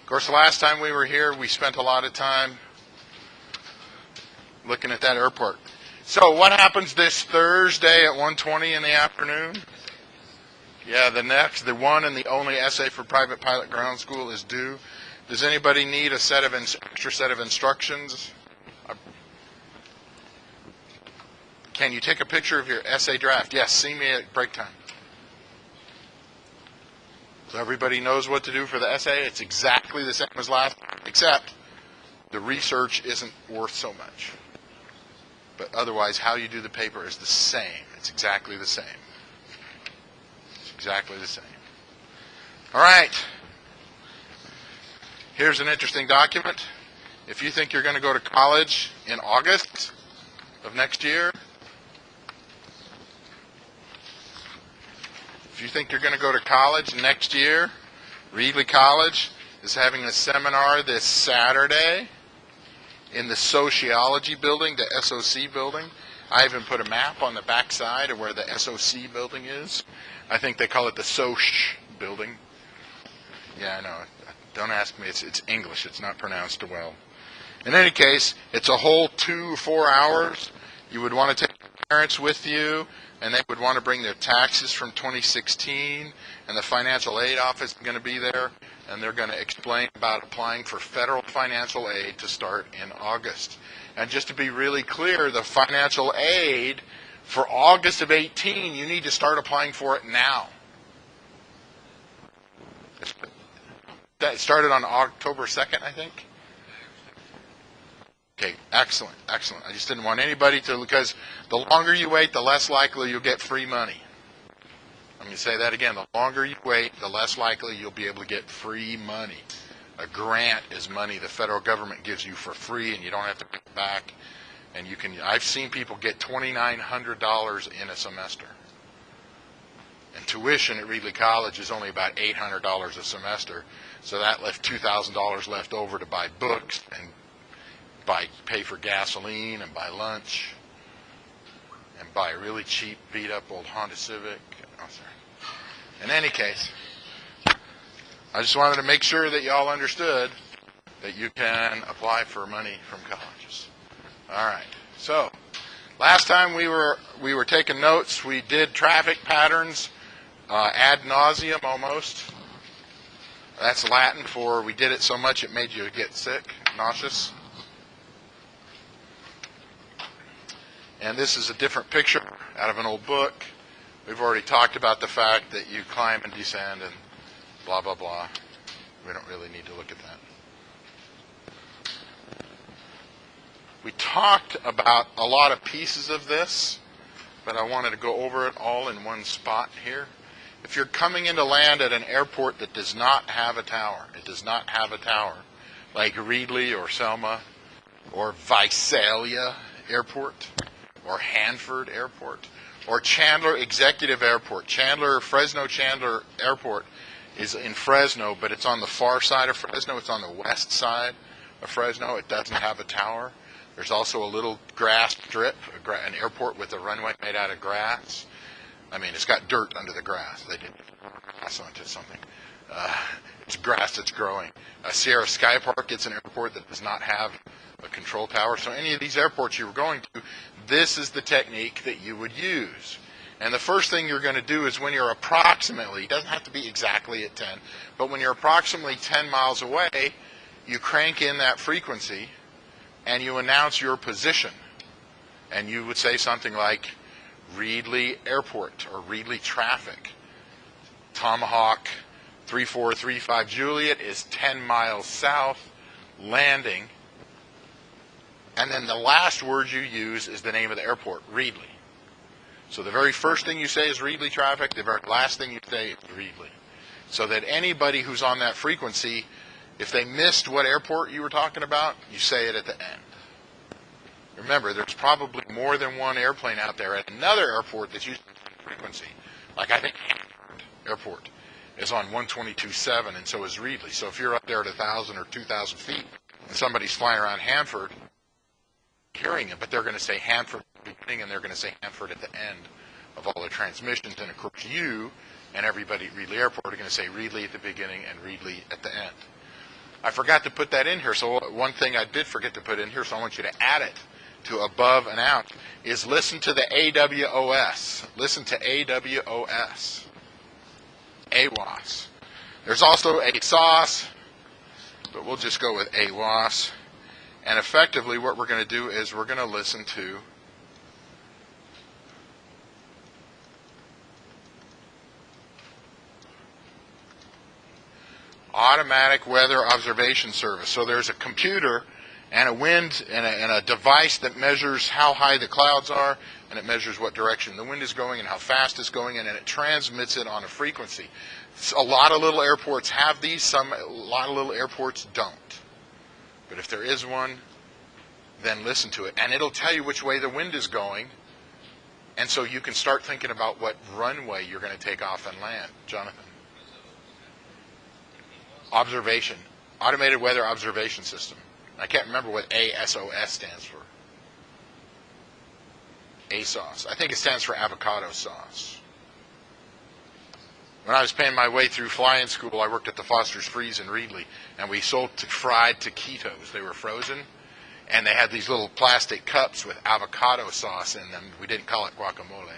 course, the last time we were here, we spent a lot of time looking at that airport. So what happens this Thursday at 1:20 in the afternoon? Yeah, the one and the only essay for Private Pilot Ground School is due. Does anybody need a extra set of instructions? Can you take a picture of your essay draft? Yes, see me at break time. So everybody knows what to do for the essay. It's exactly the same as last time, except the research isn't worth so much. But otherwise, how you do the paper is the same. It's exactly the same. It's exactly the same. All right. Here's an interesting document. If you think you're going to go to college in August of next year, if you think you're going to go to college next year, Reedley College is having a seminar this Saturday in the Sociology building, the SOC building. I even put a map on the back side of where the SOC building is. I think they call it the Soc building. Yeah, I know. Don't ask me. It's English. It's not pronounced well. In any case, it's a whole 4 hours. You would want to take your parents with you, and they would want to bring their taxes from 2016, and the financial aid office is going to be there, and they're going to explain about applying for federal financial aid to start in August. And just to be really clear, the financial aid for August of 18, you need to start applying for it now. That started on October 2nd, I think. Okay, excellent, excellent. I just didn't want anybody to, because the longer you wait, the less likely you'll get free money. I'm going to say that again. The longer you wait, the less likely you'll be able to get free money. A grant is money the federal government gives you for free, and you don't have to pay it back. And you can. I've seen people get $2,900 in a semester. And tuition at Reedley College is only about $800 a semester, so that left $2,000 left over to buy books and pay for gasoline and buy lunch and buy a really cheap, beat-up old Honda Civic. Oh, sorry. In any case, I just wanted to make sure that y'all understood that you can apply for money from colleges. All right. So, last time we were taking notes. We did traffic patterns ad nauseum almost. That's Latin for we did it so much it made you get sick, nauseous. And this is a different picture out of an old book. We've already talked about the fact that you climb and descend and blah, blah, blah. We don't really need to look at that. We talked about a lot of pieces of this, but I wanted to go over it all in one spot here. If you're coming into land at an airport that does not have a tower, it does not have a tower, like Reedley or Selma or Visalia Airport or Hanford Airport or Chandler Executive Airport. Fresno Chandler Airport is in Fresno, but it's on the far side of Fresno. It's on the west side of Fresno. It doesn't have a tower. There's also a little grass strip, an airport with a runway made out of grass. I mean, it's got dirt under the grass. They did grass onto something. It's grass that's growing. Sierra Sky Park, it's an airport that does not have a control tower. So any of these airports you were going to, this is the technique that you would use. And the first thing you're going to do is when you're approximately, it doesn't have to be exactly at 10, but when you're approximately 10 miles away, you crank in that frequency and you announce your position. And you would say something like, Reedley Airport or Reedley Traffic. Tomahawk 3435 Juliet is 10 miles south, landing. And then the last word you use is the name of the airport, Reedley. So the very first thing you say is Reedley Traffic, the very last thing you say is Reedley. So that anybody who's on that frequency, if they missed what airport you were talking about, you say it at the end. Remember, there's probably more than one airplane out there at another airport that's using the frequency. Like I think Hanford Airport is on 122.7, and so is Reedley. So if you're up there at 1,000 or 2,000 feet, and somebody's flying around Hanford, hearing it, but they're going to say Hanford at the beginning, and they're going to say Hanford at the end of all their transmissions. And of course, you and everybody at Reedley Airport are going to say Reedley at the beginning and Reedley at the end. I forgot to put that in here. So one thing I did forget to put in here, so I want you to add it to above and out, is listen to the AWOS. Listen to AWOS. AWOS. There's also ASOS, but we'll just go with AWOS. And effectively what we're going to do is we're going to listen to Automatic Weather Observation Service. So there's a computer and a wind and a device that measures how high the clouds are, and it measures what direction the wind is going and how fast it's going, and then it transmits it on a frequency. A lot of little airports have these, a lot of little airports don't. But if there is one, then listen to it, and it'll tell you which way the wind is going, and so you can start thinking about what runway you're going to take off and land. Jonathan? Observation. Automated Weather Observation System. I can't remember what ASOS stands for. ASOS. I think it stands for avocado sauce. When I was paying my way through flying school, I worked at the Foster's Freeze in Reedley, and we sold fried taquitos. They were frozen, and they had these little plastic cups with avocado sauce in them. We didn't call it guacamole,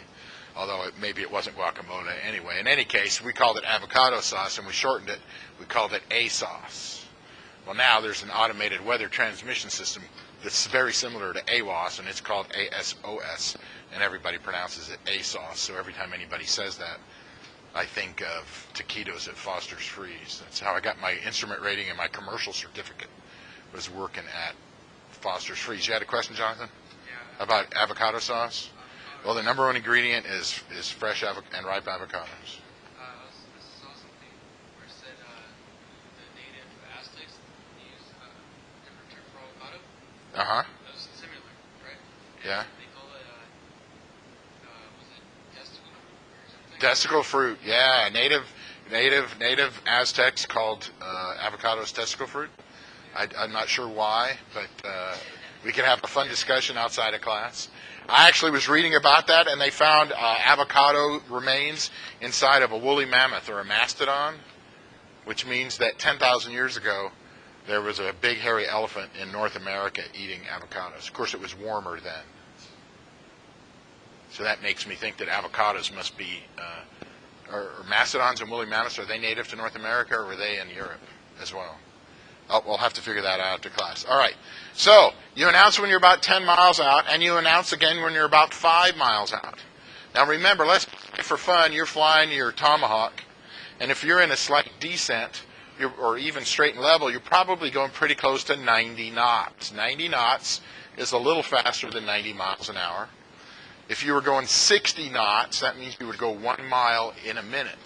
although maybe it wasn't guacamole anyway. In any case, we called it avocado sauce, and we shortened it. We called it ASOS. Well, now there's an automated weather transmission system that's very similar to AWOS, and it's called ASOS, and everybody pronounces it ASOS. So every time anybody says that, I think of taquitos at Foster's Freeze. That's how I got my instrument rating and my commercial certificate, was working at Foster's Freeze. You had a question, Jonathan? Yeah. About avocado sauce? Well, the number one ingredient is fresh and ripe avocados. Uh-huh. That's similar, right? Yeah. They call it, was it testicle fruit or something? Testicle fruit, yeah. Native Aztecs called avocados testicle fruit. I'm not sure why, but we can have a fun discussion outside of class. I actually was reading about that, and they found avocado remains inside of a woolly mammoth or a mastodon, which means that 10,000 years ago, there was a big hairy elephant in North America eating avocados. Of course, it was warmer then. So that makes me think that avocados must be, or mastodons and woolly mammoths, are they native to North America, or were they in Europe as well? Oh, we'll have to figure that out after class. All right. So you announce when you're about 10 miles out, and you announce again when you're about 5 miles out. Now remember, let's say for fun, you're flying your Tomahawk, and if you're in a slight descent, or even straight and level, you're probably going pretty close to 90 knots. 90 knots is a little faster than 90 miles an hour. If you were going 60 knots, that means you would go 1 mile in a minute.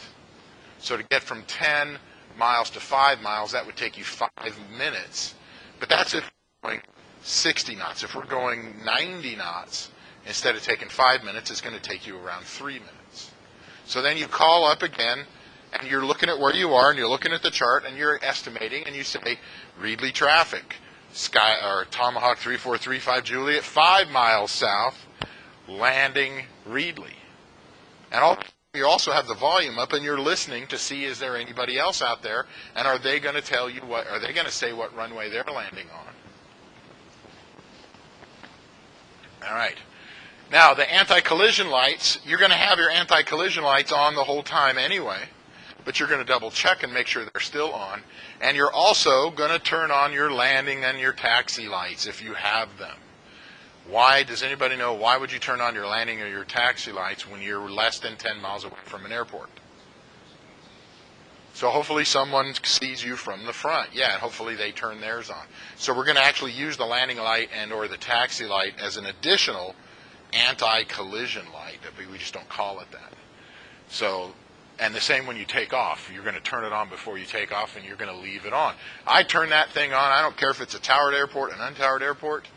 So to get from 10 miles to 5 miles, that would take you 5 minutes. But that's if we're going 60 knots. If we're going 90 knots, instead of taking 5 minutes, it's going to take you around 3 minutes. So then you call up again, and you're looking at where you are, and you're looking at the chart, and you're estimating, and you say, Reedley traffic, Tomahawk 3435 Juliet, 5 miles south, landing Reedley. And you also have the volume up, and you're listening to see, is there anybody else out there, and are they going to tell you are they going to say what runway they're landing on? All right. Now, the anti-collision lights, you're going to have your anti-collision lights on the whole time anyway, but you're going to double check and make sure they're still on. And you're also going to turn on your landing and your taxi lights if you have them. Why? Does anybody know why would you turn on your landing or your taxi lights when you're less than 10 miles away from an airport? So hopefully someone sees you from the front. Yeah, and hopefully they turn theirs on. So we're going to actually use the landing light and or the taxi light as an additional anti-collision light. We just don't call it that. So, and the same when you take off. You're going to turn it on before you take off, and you're going to leave it on. I turn that thing on. I don't care if it's a towered airport, an untowered airport.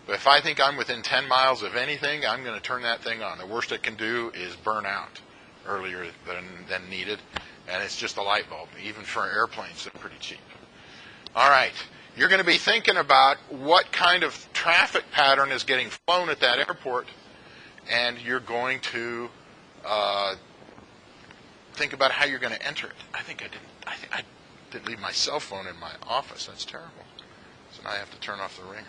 But if I think I'm within 10 miles of anything, I'm going to turn that thing on. The worst it can do is burn out earlier than needed. And it's just a light bulb. Even for airplanes, they're pretty cheap. All right. You're going to be thinking about what kind of traffic pattern is getting flown at that airport. And you're going to think about how you're going to enter it. Didn't leave my cell phone in my office. That's terrible. So now I have to turn off the ringer.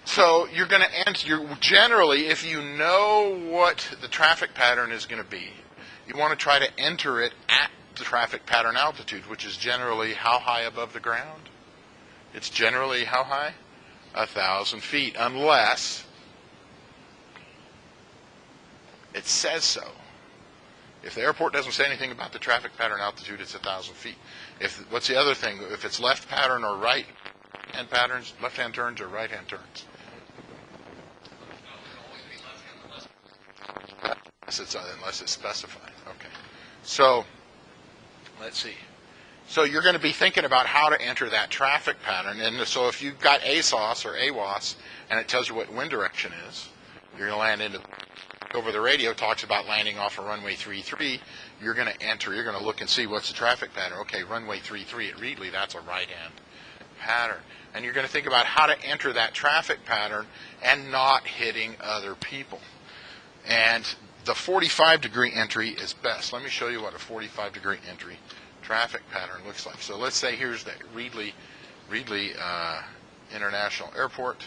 So you're going to enter, generally, if you know what the traffic pattern is going to be, you want to try to enter it at the traffic pattern altitude, which is generally how high above the ground? It's generally how high? 1,000 feet, unless it says so. If the airport doesn't say anything about the traffic pattern altitude, it's 1,000 feet. What's the other thing? If it's left pattern or right hand patterns, left-hand turns or right-hand turns? Unless it's specified. Okay. So, let's see. So you're going to be thinking about how to enter that traffic pattern. And so if you've got ASOS or AWOS and it tells you what wind direction is, you're going to land into, over the radio talks about landing off of runway 33. You're going to enter, you're going to look and see what's the traffic pattern. Okay, runway 33 at Reedley, that's a right-hand pattern. And you're going to think about how to enter that traffic pattern and not hitting other people. And the 45-degree entry is best. Let me show you what a 45-degree entry traffic pattern looks like. So let's say here's the Reedley International Airport.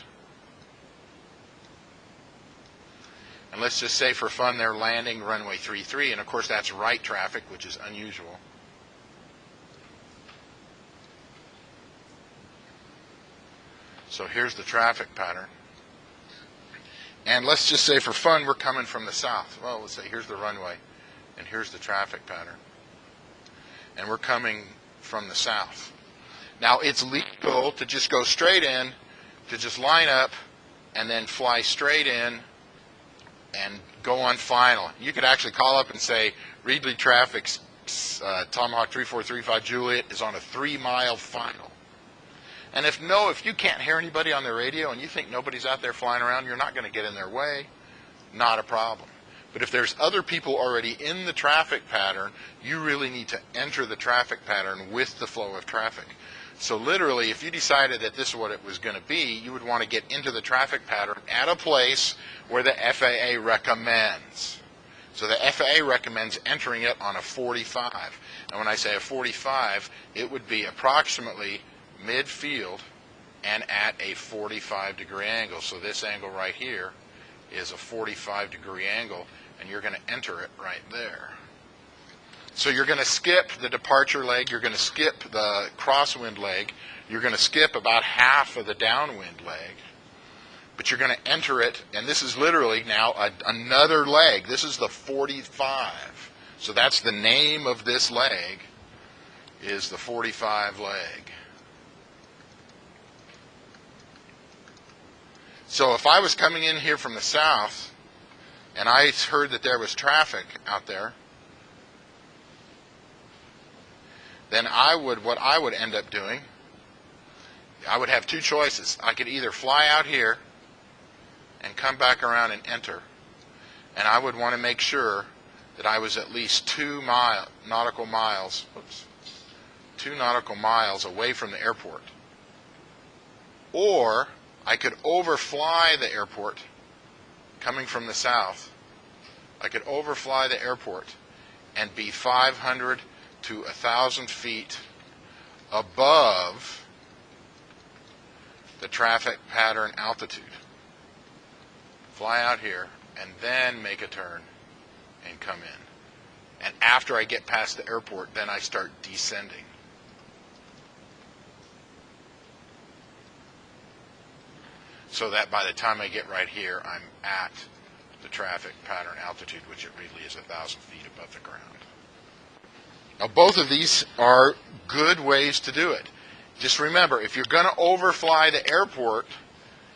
And let's just say for fun they're landing runway 33, and of course that's right traffic, which is unusual. So here's the traffic pattern. And let's just say for fun we're coming from the south. Well, let's say here's the runway and here's the traffic pattern. And we're coming from the south. Now it's legal to just go straight in, to just line up and then fly straight in and go on final. You could actually call up and say Reedley traffic's Tomahawk 3435 Juliet is on a 3-mile final. And if you can't hear anybody on the radio and you think nobody's out there flying around, you're not going to get in their way, not a problem. But if there's other people already in the traffic pattern, you really need to enter the traffic pattern with the flow of traffic. So literally, if you decided that this is what it was going to be, you would want to get into the traffic pattern at a place where the FAA recommends. So the FAA recommends entering it on a 45. And when I say a 45, it would be approximately mid-field and at a 45-degree angle. So this angle right here is a 45-degree angle, and you're going to enter it right there. So you're going to skip the departure leg, you're going to skip the crosswind leg, you're going to skip about half of the downwind leg, but you're going to enter it, and this is literally now another leg. This is the 45. So that's the name of this leg, is the 45 leg. So if I was coming in here from the south and I heard that there was traffic out there, then what I would end up doing, I would have two choices. I could either fly out here and come back around and enter, and I would want to make sure that I was at least 2 nautical miles away from the airport. Or I could overfly the airport coming from the south. I could overfly the airport and be 500 to 1,000 feet above the traffic pattern altitude. Fly out here and then make a turn and come in. And after I get past the airport, then I start descending. So that by the time I get right here, I'm at the traffic pattern altitude, which it really is 1,000 feet above the ground. Now, both of these are good ways to do it. Just remember, if you're going to overfly the airport,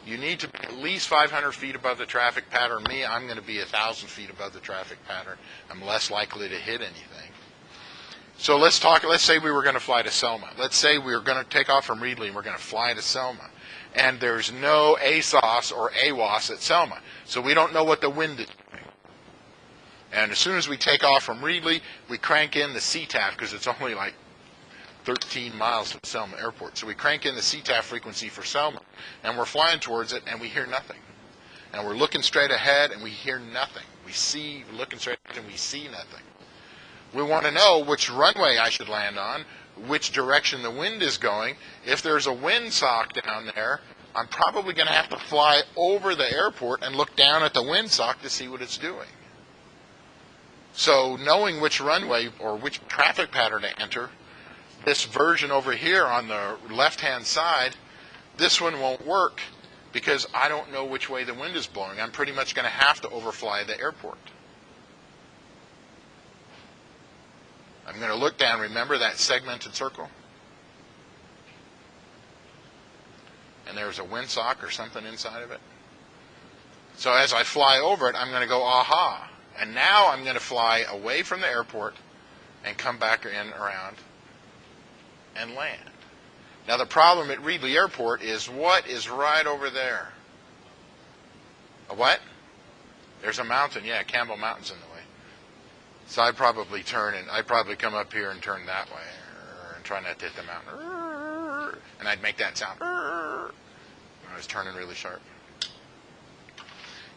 you need to be at least 500 feet above the traffic pattern. Me, I'm going to be 1,000 feet above the traffic pattern. I'm less likely to hit anything. So let's say we were going to fly to Selma. Let's say we were going to take off from Reedley and we're going to fly to Selma. And there's no ASOS or AWOS at Selma. So we don't know what the wind is doing. And as soon as we take off from Reedley, we crank in the CTAF, because it's only like 13 miles to Selma Airport. So we crank in the CTAF frequency for Selma, and we're flying towards it, and we hear nothing. And we're looking straight ahead, and we hear nothing. We're looking straight ahead, and we see nothing. We want to know which runway I should land on, which direction the wind is going. If there's a windsock down there, I'm probably going to have to fly over the airport and look down at the windsock to see what it's doing. So knowing which runway or which traffic pattern to enter, this version over here on the left-hand side, this one won't work because I don't know which way the wind is blowing. I'm pretty much going to have to overfly the airport. I'm going to look down, remember that segmented circle? And there's a windsock or something inside of it. So as I fly over it, I'm going to go, aha. And now I'm going to fly away from the airport and come back in around and land. Now the problem at Reedley Airport is what is right over there? A what? There's a mountain. Yeah, Campbell Mountain's in the way. So I'd probably turn and I'd probably come up here and turn that way and try not to hit the mountain. And I'd make that sound when I was turning really sharp.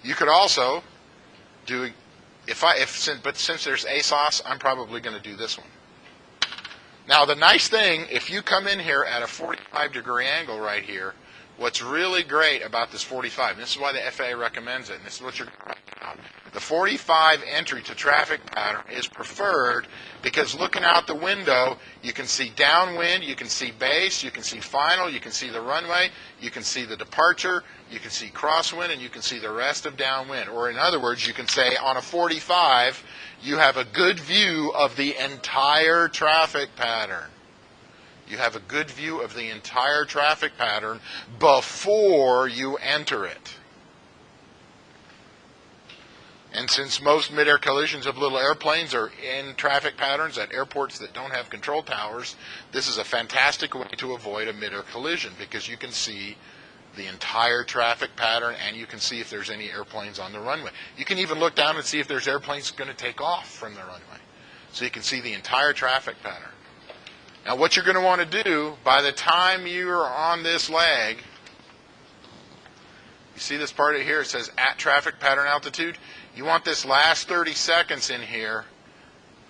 You could also do, since there's ASOS, I'm probably going to do this one. Now the nice thing, if you come in here at a 45-degree angle right here, what's really great about this 45, and this is why the FAA recommends it, and this is what you're going to write down. The 45 entry to traffic pattern is preferred because looking out the window, you can see downwind, you can see base, you can see final, you can see the runway, you can see the departure, you can see crosswind, and you can see the rest of downwind. Or in other words, you can say on a 45, you have a good view of the entire traffic pattern. You have a good view of the entire traffic pattern before you enter it. And since most mid-air collisions of little airplanes are in traffic patterns at airports that don't have control towers, this is a fantastic way to avoid a mid-air collision because you can see the entire traffic pattern and you can see if there's any airplanes on the runway. You can even look down and see if there's airplanes going to take off from the runway. So you can see the entire traffic pattern. Now what you're going to want to do, by the time you're on this leg, you see this part here, it says at traffic pattern altitude. You want this last 30 seconds in here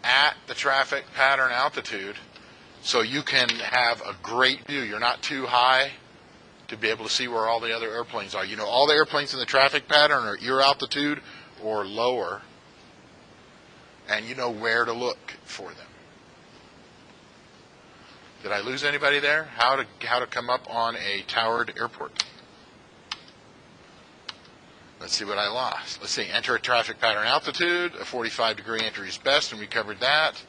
at the traffic pattern altitude so you can have a great view. You're not too high to be able to see where all the other airplanes are. You know, all the airplanes in the traffic pattern are ear altitude or lower, and you know where to look for them. Did I lose anybody there? How to come up on a towered airport? Let's see what I lost. Let's see, enter a traffic pattern altitude, a 45-degree entry is best, and we covered that.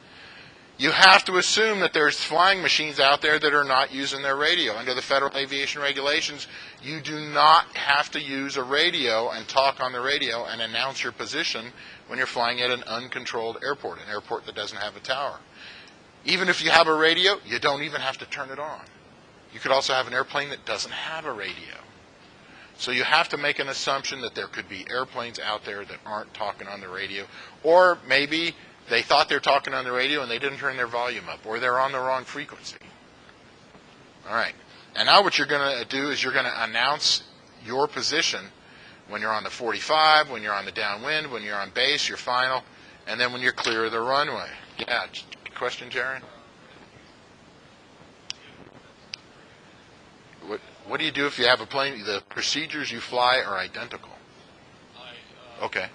You have to assume that there's flying machines out there that are not using their radio. Under the Federal Aviation Regulations, you do not have to use a radio and talk on the radio and announce your position when you're flying at an uncontrolled airport, an airport that doesn't have a tower. Even if you have a radio, you don't even have to turn it on. You could also have an airplane that doesn't have a radio. So you have to make an assumption that there could be airplanes out there that aren't talking on the radio, or maybe they thought they're talking on the radio and they didn't turn their volume up, or they're on the wrong frequency. All right. And now what you're going to do is you're going to announce your position when you're on the 45, when you're on the downwind, when you're on base, your final, and then when you're clear of the runway. Yeah. Question, Jaron? What do you do if you have a plane? The procedures you fly are identical. Okay.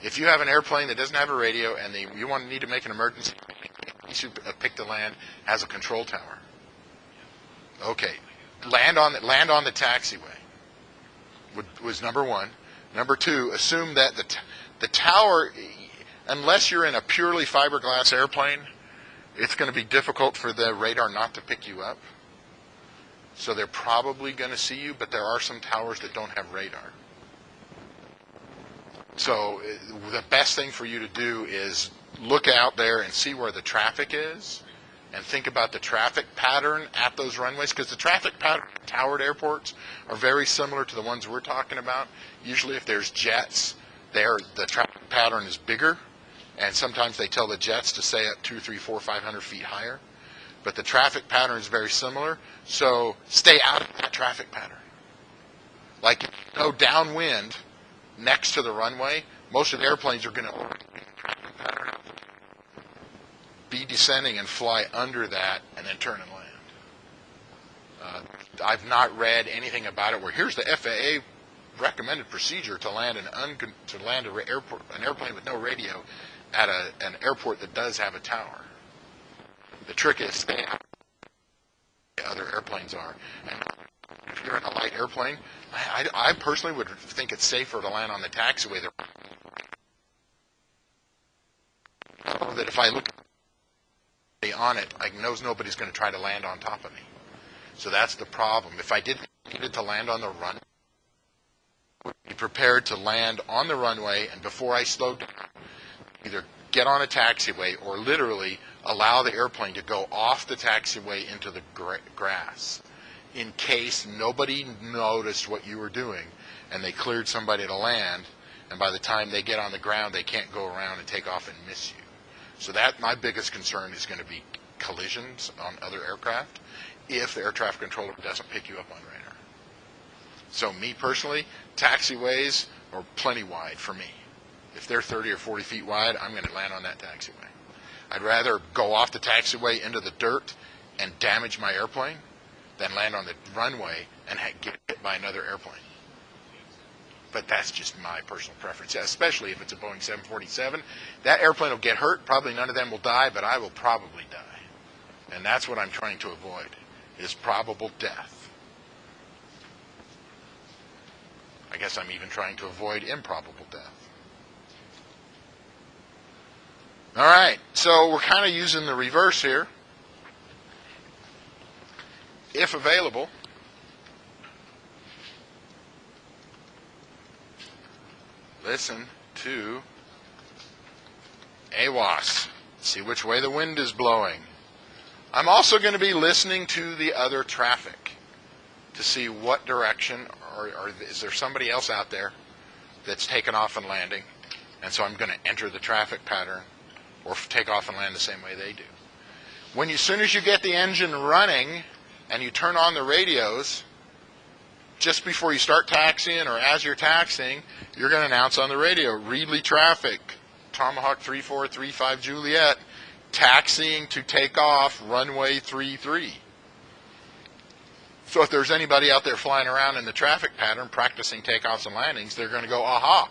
If you have an airplane that doesn't have a radio and you need to make an emergency, you should pick the land has a control tower. Okay. Land on the taxiway was number one. Number two, assume that the tower, unless you're in a purely fiberglass airplane, it's going to be difficult for the radar not to pick you up. So they're probably going to see you, but there are some towers that don't have radar. So the best thing for you to do is look out there and see where the traffic is and think about the traffic pattern at those runways, because the traffic pattern at towered airports are very similar to the ones we're talking about. Usually if there's jets, the traffic pattern is bigger, and sometimes they tell the jets to stay at 200, 300, 400, 500 feet higher. But the traffic pattern is very similar, so stay out of that traffic pattern. Like, downwind, next to the runway, most of the airplanes are going to be descending and fly under that and then turn and land. I've not read anything about it where here's the FAA recommended procedure to land an airplane with no radio at an airport that does have a tower. The trick is stay out where other airplanes are. And if you're in a light airplane, I personally would think it's safer to land on the taxiway. That if I look on it, I know nobody's going to try to land on top of me. So that's the problem. If I needed to land on the runway, I would be prepared to land on the runway, and before I slowed down, either get on a taxiway or literally allow the airplane to go off the taxiway into the grass in case nobody noticed what you were doing and they cleared somebody to land, and by the time they get on the ground, they can't go around and take off and miss you. So that my biggest concern is going to be collisions on other aircraft if the air traffic controller doesn't pick you up on radar. So me personally, taxiways are plenty wide for me. If they're 30 or 40 feet wide, I'm going to land on that taxiway. I'd rather go off the taxiway into the dirt and damage my airplane than land on the runway and get hit by another airplane. But that's just my personal preference, especially if it's a Boeing 747. That airplane will get hurt. Probably none of them will die, but I will probably die. And that's what I'm trying to avoid, is probable death. I guess I'm even trying to avoid improbable death. All right, so we're kind of using the reverse here. If available, listen to AWOS. See which way the wind is blowing. I'm also going to be listening to the other traffic to see what direction, or is there somebody else out there that's taking off and landing, and so I'm going to enter the traffic pattern or take off and land the same way they do. As soon as you get the engine running and you turn on the radios, just before you start taxiing or as you're taxiing, you're going to announce on the radio, Reedley traffic, Tomahawk 3435 Juliet, taxiing to take off runway 33. So if there's anybody out there flying around in the traffic pattern practicing takeoffs and landings, they're going to go, aha,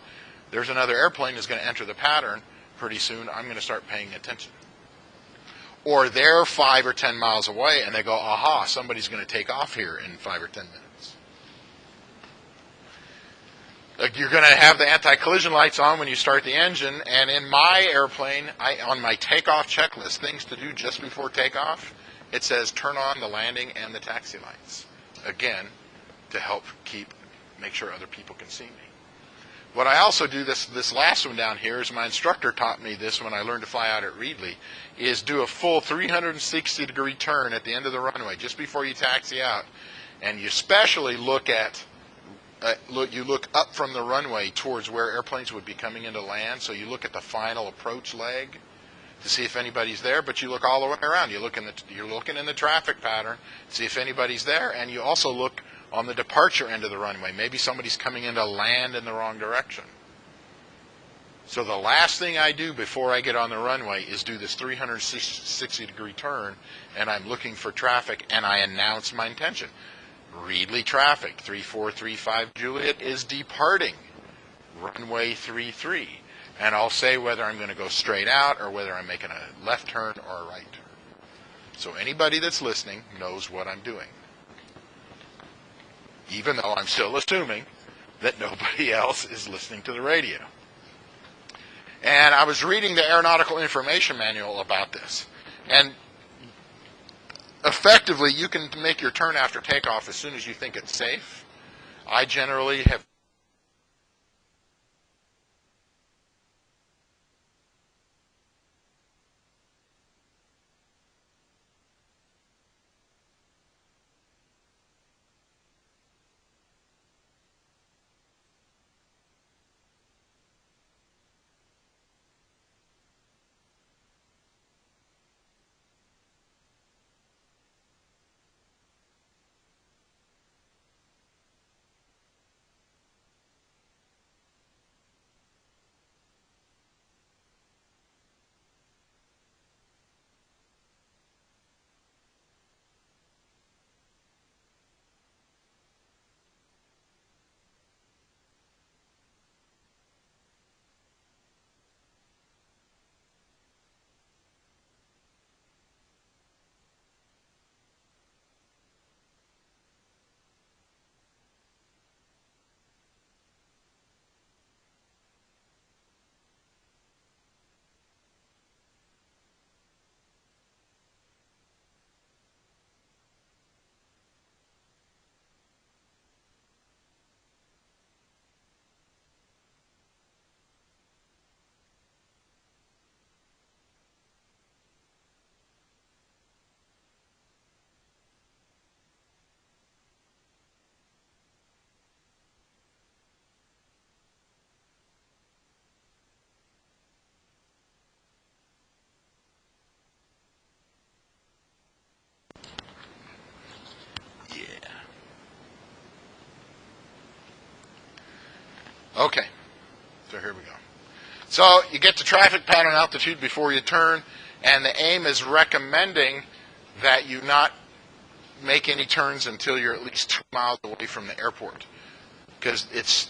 there's another airplane that's going to enter the pattern pretty soon. I'm going to start paying attention. Or they're 5 or 10 miles away and they go, aha, somebody's going to take off here in 5 or 10 minutes. You're going to have the anti-collision lights on when you start the engine, and in my airplane, on my takeoff checklist, things to do just before takeoff, it says turn on the landing and the taxi lights. Again, to help make sure other people can see me. What I also do, this last one down here, is my instructor taught me this when I learned to fly out at Reedley, is do a full 360-degree turn at the end of the runway, just before you taxi out, and you especially look up from the runway towards where airplanes would be coming into land. So you look at the final approach leg to see if anybody's there, but you look all the way around. You're looking in the traffic pattern to see if anybody's there, and you also look on the departure end of the runway. Maybe somebody's coming in to land in the wrong direction. So the last thing I do before I get on the runway is do this 360-degree turn, and I'm looking for traffic, and I announce my intention. Reedley traffic, 3435 Juliet is departing runway 33. And I'll say whether I'm going to go straight out or whether I'm making a left turn or a right turn. So anybody that's listening knows what I'm doing. Even though I'm still assuming that nobody else is listening to the radio. And I was reading the Aeronautical Information Manual about this. And effectively, you can make your turn after takeoff as soon as you think it's safe. I generally have Okay, so here we go. So you get the traffic pattern altitude before you turn, and the AIM is recommending that you not make any turns until you're at least 2 miles away from the airport. Because it's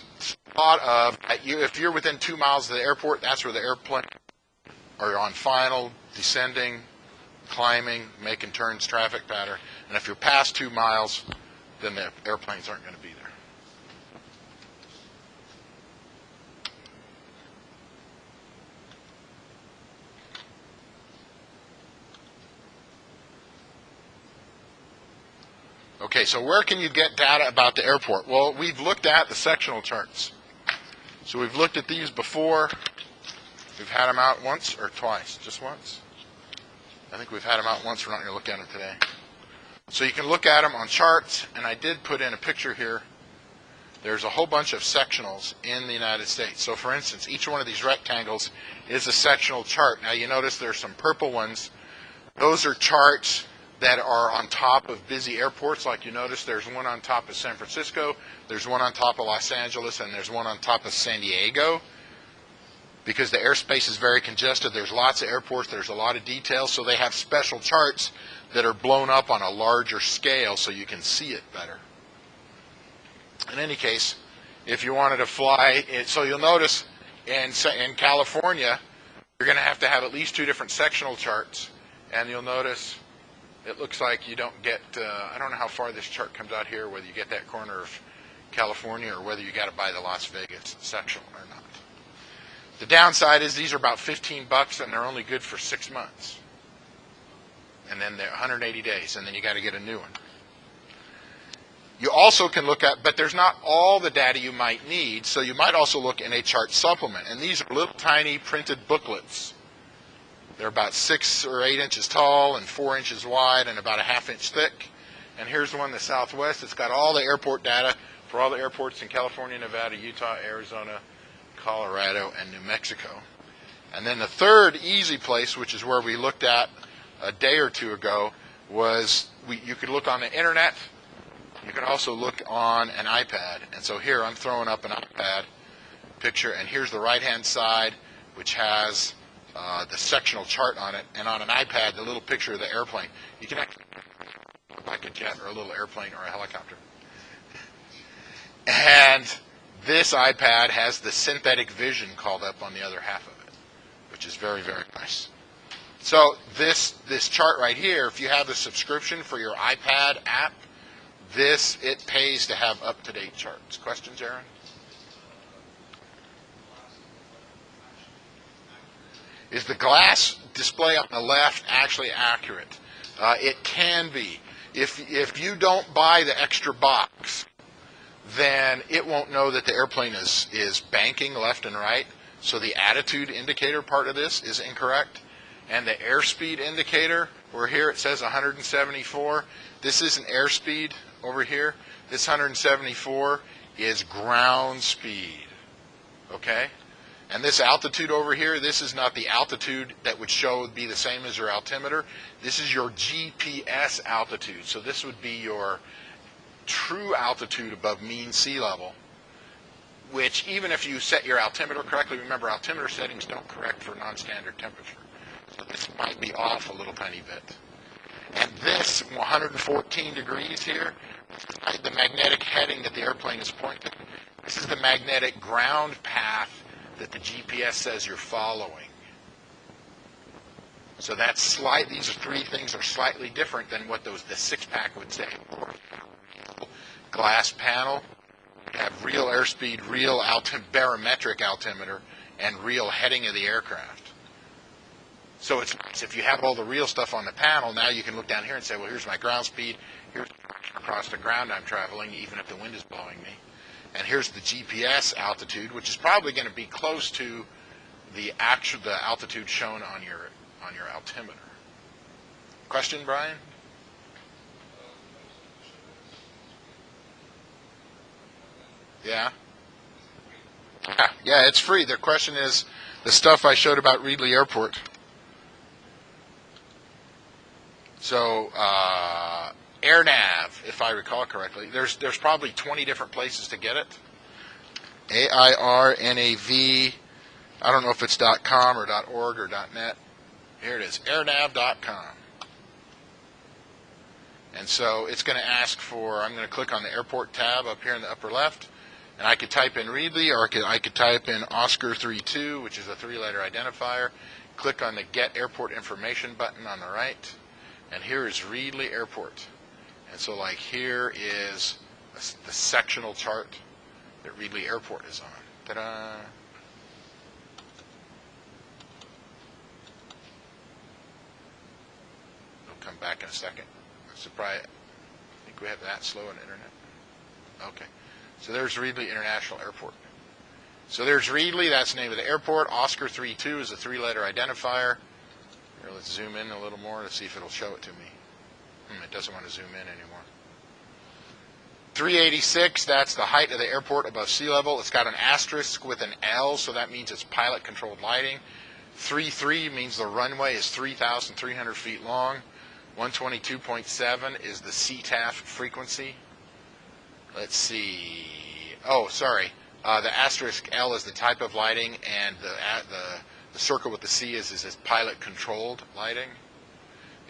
thought of, if you're within 2 miles of the airport, that's where the airplane are on final, descending, climbing, making turns, traffic pattern. And if you're past 2 miles, then the airplanes aren't going to be there. Okay, so where can you get data about the airport? Well, we've looked at the sectional charts. So we've looked at these before. We've had them out once or twice? Just once? I think we've had them out once. We're not going to look at them today. So you can look at them on charts, and I did put in a picture here. There's a whole bunch of sectionals in the United States. So for instance, each one of these rectangles is a sectional chart. Now you notice there's some purple ones. Those are charts that are on top of busy airports. Like you notice there's one on top of San Francisco, there's one on top of Los Angeles, and there's one on top of San Diego. Because the airspace is very congested, there's lots of airports, there's a lot of details, so they have special charts that are blown up on a larger scale so you can see it better. In any case, if you wanted to fly, so you'll notice in California, you're going to have at least 2 different sectional charts, and you'll notice it looks like you don't get, I don't know how far this chart comes out here, whether you get that corner of California or whether you got to buy the Las Vegas sectional or not. The downside is these are about $15 and they're only good for 6 months. And then they're 180 days, and then you got to get a new one. You also can look at, but there's not all the data you might need, so you might also look in a chart supplement. And these are little tiny printed booklets. They're about 6 or 8 inches tall and 4 inches wide and about a ½ inch thick. And here's the one in the Southwest. It's got all the airport data for all the airports in California, Nevada, Utah, Arizona, Colorado, and New Mexico. And then the third easy place, which is where we looked at a day or two ago, was you could look on the internet. You can also look on an iPad. And so here I'm throwing up an iPad picture, and here's the right-hand side, which has the sectional chart on it, and on an iPad, the little picture of the airplane. You can actually look like a jet or a little airplane or a helicopter. And this iPad has the synthetic vision called up on the other half of it, which is very, very nice. So this chart right here, if you have the subscription for your iPad app, it pays to have up-to-date charts. Questions, Aaron? Is the glass display on the left actually accurate? It can be. If you don't buy the extra box, then it won't know that the airplane is banking left and right. So the attitude indicator part of this is incorrect. And the airspeed indicator, where here it says 174, this isn't airspeed over here. This 174 is ground speed. Okay? And this altitude over here, this is not the altitude that would be the same as your altimeter. This is your GPS altitude. So this would be your true altitude above mean sea level, which even if you set your altimeter correctly, remember altimeter settings don't correct for non-standard temperature. So this might be off a little tiny bit. And this 114 degrees here, the magnetic heading that the airplane is pointing, this is the magnetic ground path that the GPS says you're following. So that's these 3 things are slightly different than what the 6-pack would say. Glass panel, you have real airspeed, real barometric altimeter, and real heading of the aircraft. So it's nice. If you have all the real stuff on the panel, now you can look down here and say, well, here's my ground speed, here's across the ground I'm traveling, even if the wind is blowing me. And here's the GPS altitude, which is probably going to be close to the altitude shown on your altimeter. Question, Brian? Yeah? Yeah, it's free. The question is the stuff I showed about Reedley Airport. So, AirNav, if I recall correctly, there's probably 20 different places to get it. AIRNAV. I don't know if it's .com or .org or .net. Here it is, airnav.com. And so it's going to ask for, I'm going to click on the airport tab up here in the upper left, and I could type in Reedley, or I could type in Oscar32, which is a 3-letter identifier. Click on the Get Airport Information button on the right, and here is Reedley Airport. And so like here is the sectional chart that Reedley Airport is on. Ta-da! It'll come back in a second. Surprise! I think we have that slow on the internet. Okay, so there's Reedley International Airport. So there's Reedley. That's the name of the airport. Oscar 32 is a 3-letter identifier. Here, let's zoom in a little more to see if it'll show it to me. It doesn't want to zoom in anymore. 386, that's the height of the airport above sea level. It's got an asterisk with an L, so that means it's pilot-controlled lighting. 33 means the runway is 3,300 feet long. 122.7 is the CTAF frequency. Let's see. Oh, sorry. The asterisk L is the type of lighting, and the circle with the C is pilot-controlled lighting.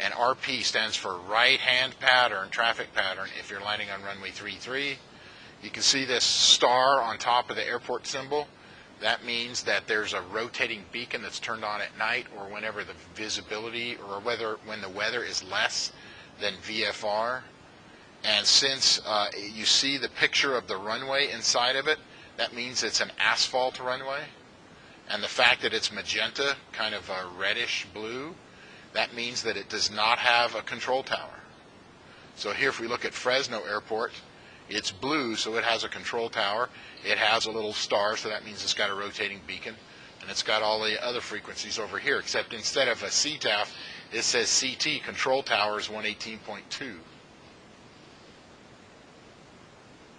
And RP stands for right-hand pattern, traffic pattern, if you're landing on runway 33. You can see this star on top of the airport symbol. That means that there's a rotating beacon that's turned on at night, or whenever the visibility, or when the weather is less than VFR. And since you see the picture of the runway inside of it, that means it's an asphalt runway. And the fact that it's magenta, kind of a reddish blue, that means that it does not have a control tower. So here, if we look at Fresno Airport, it's blue, so it has a control tower. It has a little star, so that means it's got a rotating beacon. And it's got all the other frequencies over here, except instead of a CTAF, it says CT, control tower is 118.2.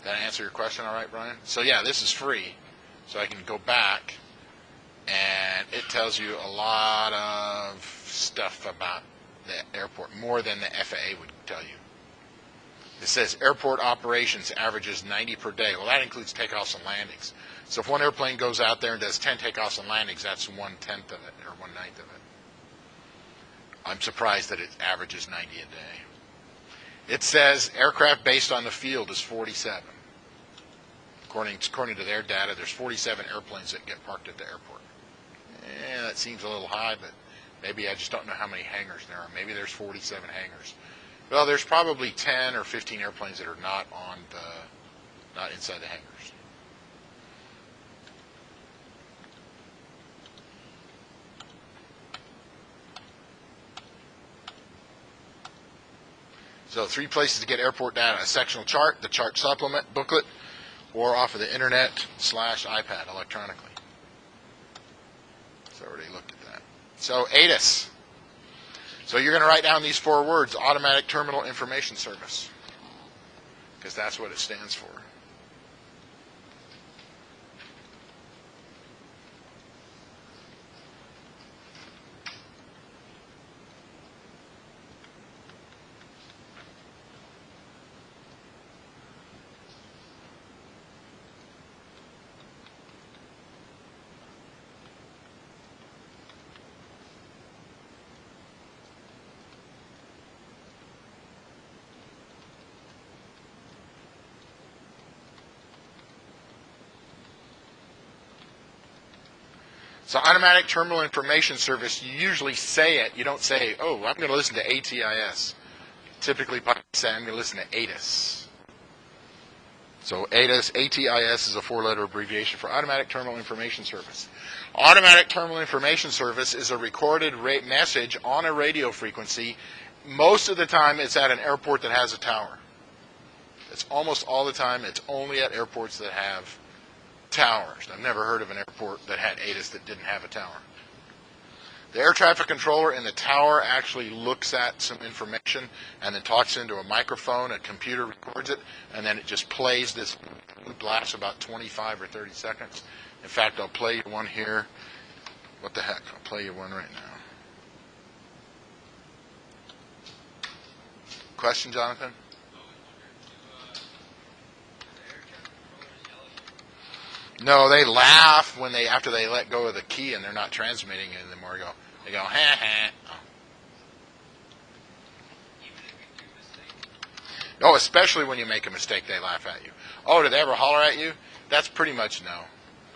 That answer your question all right, Brian? So yeah, this is free. So I can go back, and it tells you a lot of stuff about the airport, more than the FAA would tell you. It says airport operations averages 90 per day. Well, that includes takeoffs and landings. So if one airplane goes out there and does 10 takeoffs and landings, that's 1/10 of it, or 1/9 of it. I'm surprised that it averages 90 a day. It says aircraft based on the field is 47. According to their data, there's 47 airplanes that get parked at the airport. That seems a little high, but maybe I just don't know how many hangars there are. Maybe there's 47 hangars. Well, there's probably 10 or 15 airplanes that are not inside the hangars. So 3 places to get airport data: a sectional chart, the chart supplement booklet, or off of the internet/iPad electronically. So I already looked at that. So ATIS. So you're going to write down these 4 words: Automatic Terminal Information Service, because that's what it stands for. So Automatic Terminal Information Service, you usually say it. You don't say, oh, I'm going to listen to ATIS. Typically, people say, I'm going to listen to ATIS. So ATIS is a 4-letter abbreviation for Automatic Terminal Information Service. Automatic Terminal Information Service is a recorded message on a radio frequency. Most of the time, it's at an airport that has a tower. It's almost all the time. It's only at airports that have towers. I've never heard of an airport that had ATIS that didn't have a tower. The air traffic controller in the tower actually looks at some information and then talks into a microphone. A computer records it, and then it just plays this loop. Lasts about 25 or 30 seconds. In fact, I'll play you one here. What the heck? I'll play you one right now. Question, Jonathan? No, they laugh when after they let go of the key and they're not transmitting it anymore. They go, ha ha. Even if you do mistake. Oh, especially when you make a mistake, they laugh at you. Oh, did they ever holler at you? That's pretty much no.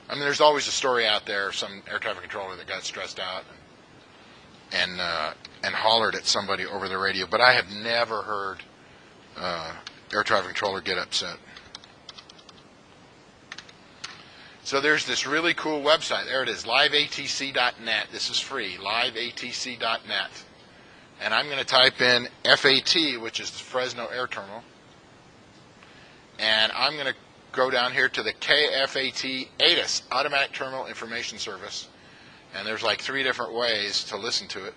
I mean, there's always a story out there of some air traffic controller that got stressed out and hollered at somebody over the radio, but I have never heard air traffic controller get upset. So there's this really cool website. There it is, liveatc.net. This is free, liveatc.net. And I'm going to type in FAT, which is the Fresno Air Terminal. And I'm going to go down here to the KFAT ATIS, Automatic Terminal Information Service. And there's like 3 different ways to listen to it.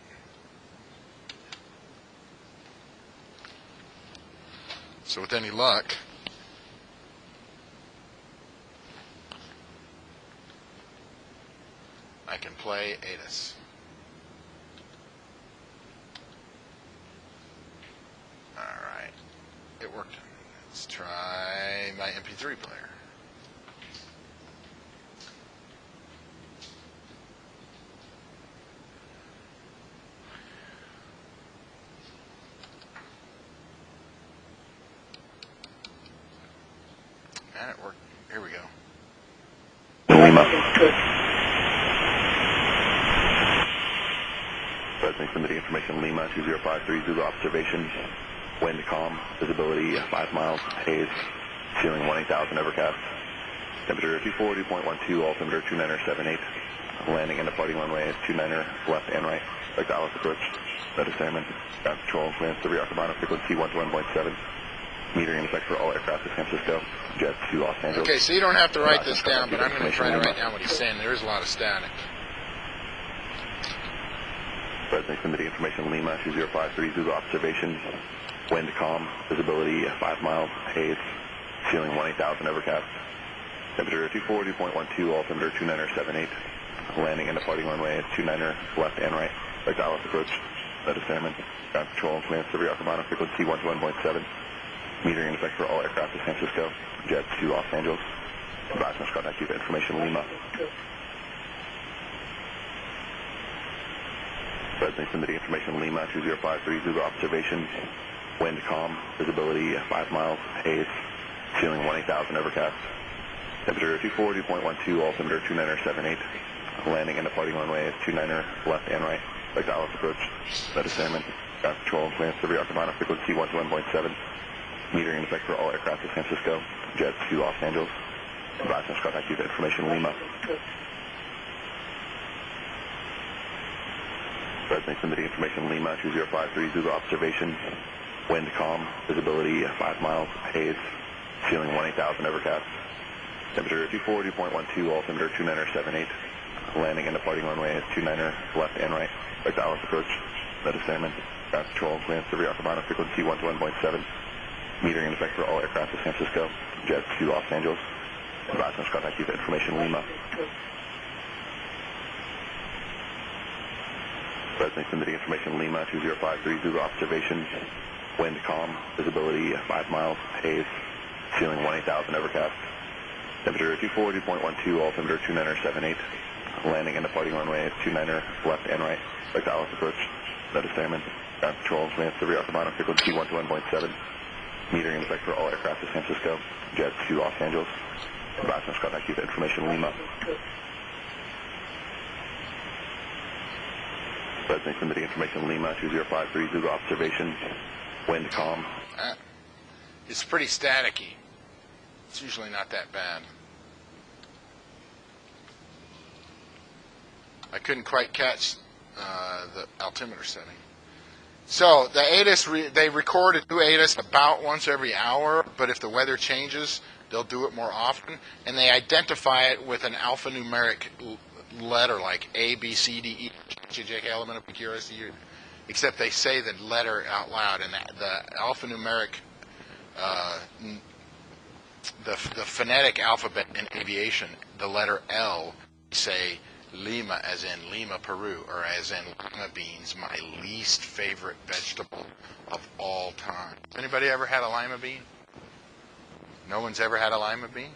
So with any luck, I can play ATIS. All right, it worked. Let's try my MP3 player. And it worked. Here we go. Lima. President submitting information Lima 2053 Zulu observation. Wind calm, visibility 5 miles, haze, ceiling 18,000 overcast. Temperature 240.12, altimeter 2978. Landing and departing runway is 29er left and right. Like Dallas approach. Notice airman. Ground control, clearance to Rio frequency 121.7. Metering in effect for all aircraft to San Francisco. Jets to Los Angeles. Okay, so you don't have to write this down, but I'm going to try to write down what he's saying. There is a lot of static. President submitting information Lima 2053 Zulu observation. Wind calm, visibility 5 miles, haze, ceiling 18,000 overcast. Temperature 240.12, altimeter 2978. Landing and departing runway is 29er left and right. Like Dallas approach. Notice airman. Ground control, clearance to Rio frequency 121.7. Metering in effect for all aircraft to San Francisco. Jets to Los Angeles. Advise must contact you for information Lima. President submitting information Lima 2053 Zulu observation. Wind calm, visibility 5 miles, haze, ceiling 18,000 overcast. Temperature 240.12, altimeter 2978. Landing and departing runway is 29er left and right. Like Dallas approach. Notice airman. Ground control, clearance to Rio frequency 121.7. Metering in effect for all aircraft to San Francisco. Jets to Los Angeles. Advise must contact you for information Lima. President submitting information Lima 2053 Zulu observation. Wind calm, visibility 5 miles, haze, ceiling 18,000 overcast. Temperature 240.12, altimeter 2978. Landing and departing runway is 29er left and right. Like Dallas approach. Notice airman. Ground control, clearance to Rio frequency 121.7. Metering in effect for all aircraft to San Francisco. Jets to Los Angeles. Advise must contact you for information Lima. President submitting information Lima 2053 Zulu observation. Wind calm, visibility 5 miles, haze, ceiling 18,000 overcast. Temperature 240.12, altimeter 2978. Landing and departing runway is 29er left and right. Like Dallas approach. Notice airman. Ground control, clearance to Rio frequency 121.7. Metering in effect for all aircraft to San Francisco. Jets to Los Angeles. Advise must contact you for information Lima. President submitting information Lima 2053 Zulu observation. Wind calm. It's pretty staticky. It's usually not that bad. I couldn't quite catch the altimeter setting. So the ATIS, they record a new ATIS about once every hour, but if the weather changes, they'll do it more often, and they identify it with an alphanumeric letter like A, B, C, D, E, G, J, K, L, M, N, O, P, Q, R, S, T, U, except they say the letter out loud, and the alphanumeric, the phonetic alphabet in aviation, the letter L, say Lima as in Lima, Peru, or as in lima beans, my least favorite vegetable of all time. Anybody ever had a lima bean? No one's ever had a lima bean?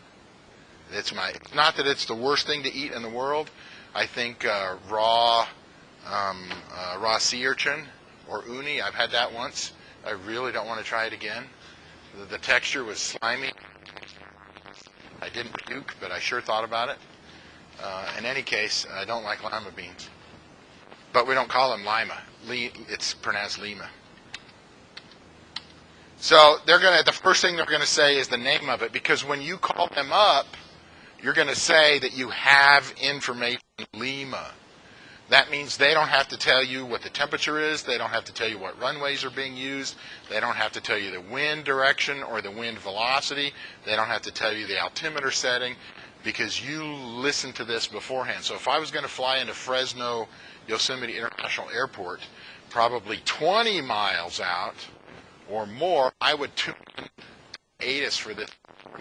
Not that it's the worst thing to eat in the world. I think raw sea urchin or uni, I've had that once. I really don't want to try it again. The texture was slimy. I didn't puke, but I sure thought about it. In any case, I don't like lima beans. But we don't call them lima. It's pronounced lima. So the first thing they're going to say is the name of it, because when you call them up, you're going to say that you have information lima. That means they don't have to tell you what the temperature is. They don't have to tell you what runways are being used. They don't have to tell you the wind direction or the wind velocity. They don't have to tell you the altimeter setting, because you listened to this beforehand. So if I was going to fly into Fresno Yosemite International Airport, probably 20 miles out or more, I would tune in ATIS for this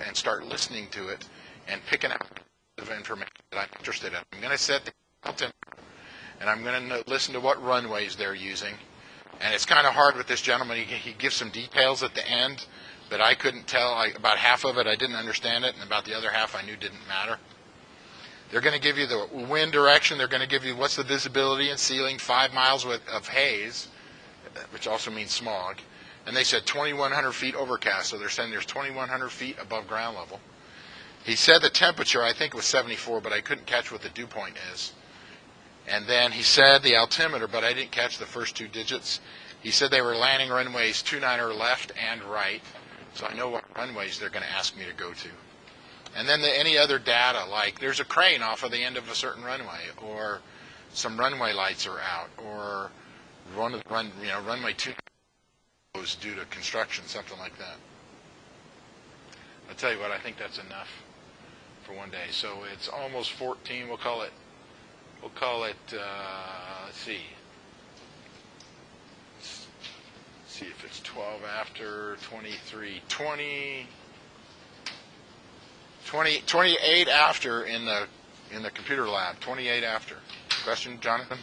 and start listening to it and picking out the information that I'm interested in. I'm going to set the altimeter, and I'm going to listen to what runways they're using. And it's kind of hard with this gentleman. He gives some details at the end, but I couldn't tell. About half of it, I didn't understand it, and about the other half, I knew didn't matter. They're going to give you the wind direction. They're going to give you what's the visibility and ceiling, 5 miles of haze, which also means smog. And they said 2,100 feet overcast, so they're saying there's 2,100 feet above ground level. He said the temperature, I think it was 74, but I couldn't catch what the dew point is. And then he said the altimeter, but I didn't catch the first 2 digits. He said they were landing runways 29 left and right, so I know what runways they're going to ask me to go to. And then any other data, like there's a crane off of the end of a certain runway, or some runway lights are out, or runway 2 was due to construction, something like that. I'll tell you what, I think that's enough for one day. So it's almost 14. We'll call it. Let's see. Let's see if it's 12 after 23, 28 after in the computer lab. 28 after. Question, Jonathan?